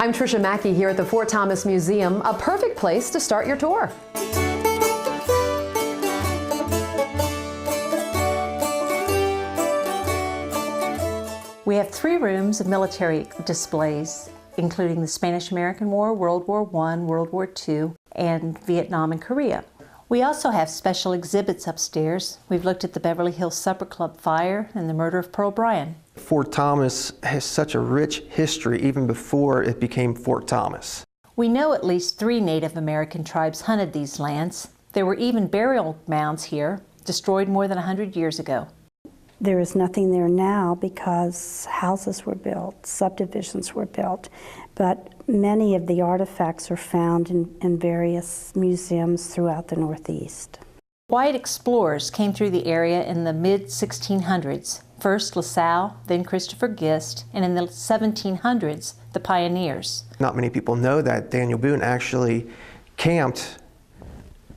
I'm Tricia Macke here at the Fort Thomas Museum, a perfect place to start your tour. We have 3 rooms of military displays, including the Spanish-American War, World War I, World War II, and Vietnam and Korea. We also have special exhibits upstairs. We've looked at the Beverly Hills Supper Club fire and the murder of Pearl Bryan. Fort Thomas has such a rich history even before it became Fort Thomas. We know at least 3 Native American tribes hunted these lands. There were even burial mounds here, destroyed more than 100 years ago. There is nothing there now because houses were built, subdivisions were built, but many of the artifacts are found in various museums throughout the Northeast. White explorers came through the area in the mid-1600s. First LaSalle, then Christopher Gist, and in the 1700s, the pioneers. Not many people know that Daniel Boone actually camped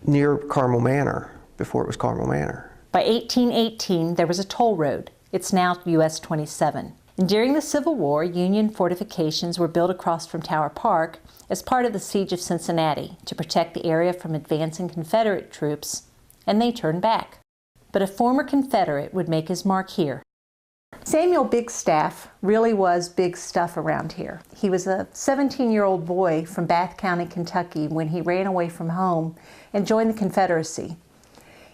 near Carmel Manor before it was Carmel Manor. By 1818, there was a toll road. It's now US 27. And during the Civil War, Union fortifications were built across from Tower Park as part of the Siege of Cincinnati to protect the area from advancing Confederate troops, and they turned back. But a former Confederate would make his mark here. Samuel Bigstaff really was big stuff around here. He was a 17-year-old boy from Bath County, Kentucky, when he ran away from home and joined the Confederacy.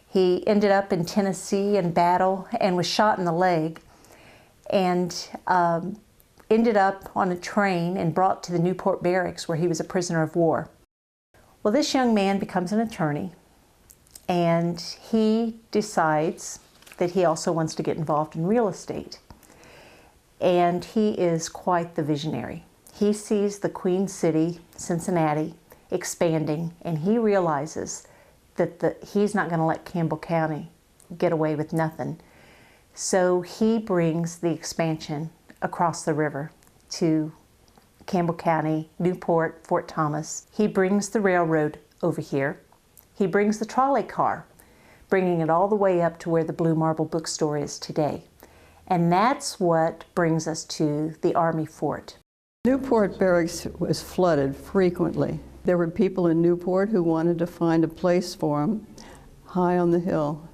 He ended up in Tennessee in battle and was shot in the leg, and ended up on a train and brought to the Newport Barracks where he was a prisoner of war. Well, this young man becomes an attorney, and he decides that he also wants to get involved in real estate. And he is quite the visionary. He sees the Queen City, Cincinnati, expanding, and he realizes that he's not going to let Campbell County get away with nothing. So he brings the expansion across the river to Campbell County, Newport, Fort Thomas. He brings the railroad over here. He brings the trolley car, bringing it all the way up to where the Blue Marble bookstore is today. And that's what brings us to the Army Fort. Newport Barracks was flooded frequently. There were people in Newport who wanted to find a place for them high on the hill.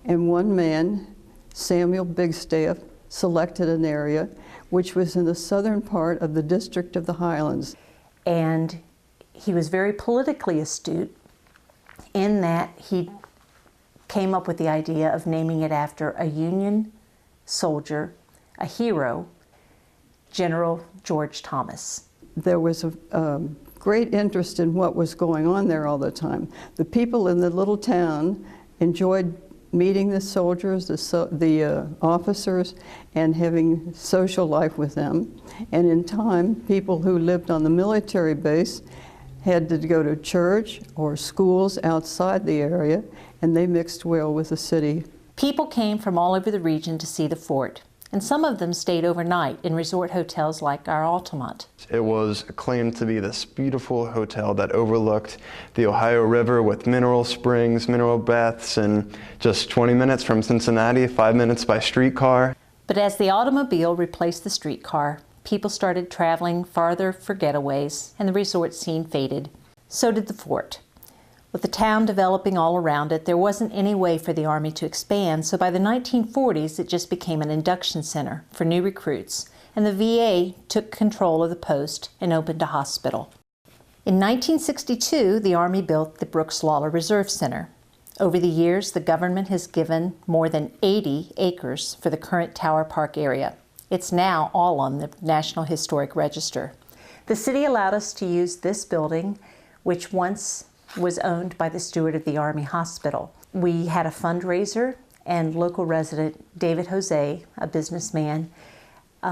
And one man, Samuel Bigstaff, selected an area which was in the southern part of the District of the Highlands. And he was very politically astute in that he came up with the idea of naming it after a Union soldier, a hero, General George Thomas. There was a great interest in what was going on there all the time. The people in the little town enjoyed meeting the soldiers, the officers, and having social life with them. And in time, people who lived on the military base had to go to church or schools outside the area, and they mixed well with the city. People came from all over the region to see the fort, and some of them stayed overnight in resort hotels like our Altamont. It was claimed to be this beautiful hotel that overlooked the Ohio River with mineral springs, mineral baths, and just 20 minutes from Cincinnati, 5 minutes by streetcar. But as the automobile replaced the streetcar, people started traveling farther for getaways, and the resort scene faded. So did the fort. With the town developing all around it, there wasn't any way for the Army to expand, so by the 1940s it just became an induction center for new recruits, and the VA took control of the post and opened a hospital. In 1962, the Army built the Brooks Lawler Reserve Center. Over the years, the government has given more than 80 acres for the current Tower Park area. It's now all on the National Historic Register. The city allowed us to use this building, which once was owned by the steward of the Army Hospital. We had a fundraiser, and local resident David Jose, a businessman,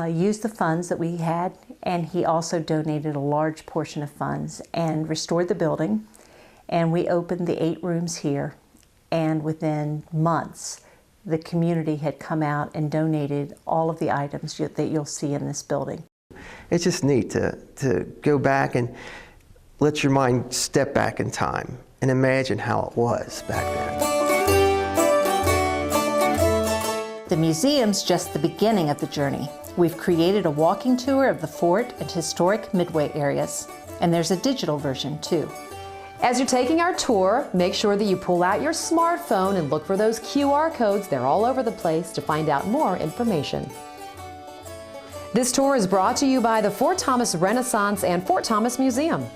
used the funds that we had, and he also donated a large portion of funds and restored the building. And we opened the 8 rooms here, and within months the community had come out and donated all of the items that you'll see in this building. It's just neat to go back and let your mind step back in time and imagine how it was back then. The museum's just the beginning of the journey. We've created a walking tour of the fort and historic Midway areas, and there's a digital version too. As you're taking our tour, make sure that you pull out your smartphone and look for those QR codes. They're all over the place to find out more information. This tour is brought to you by the Fort Thomas Renaissance and Fort Thomas Museum.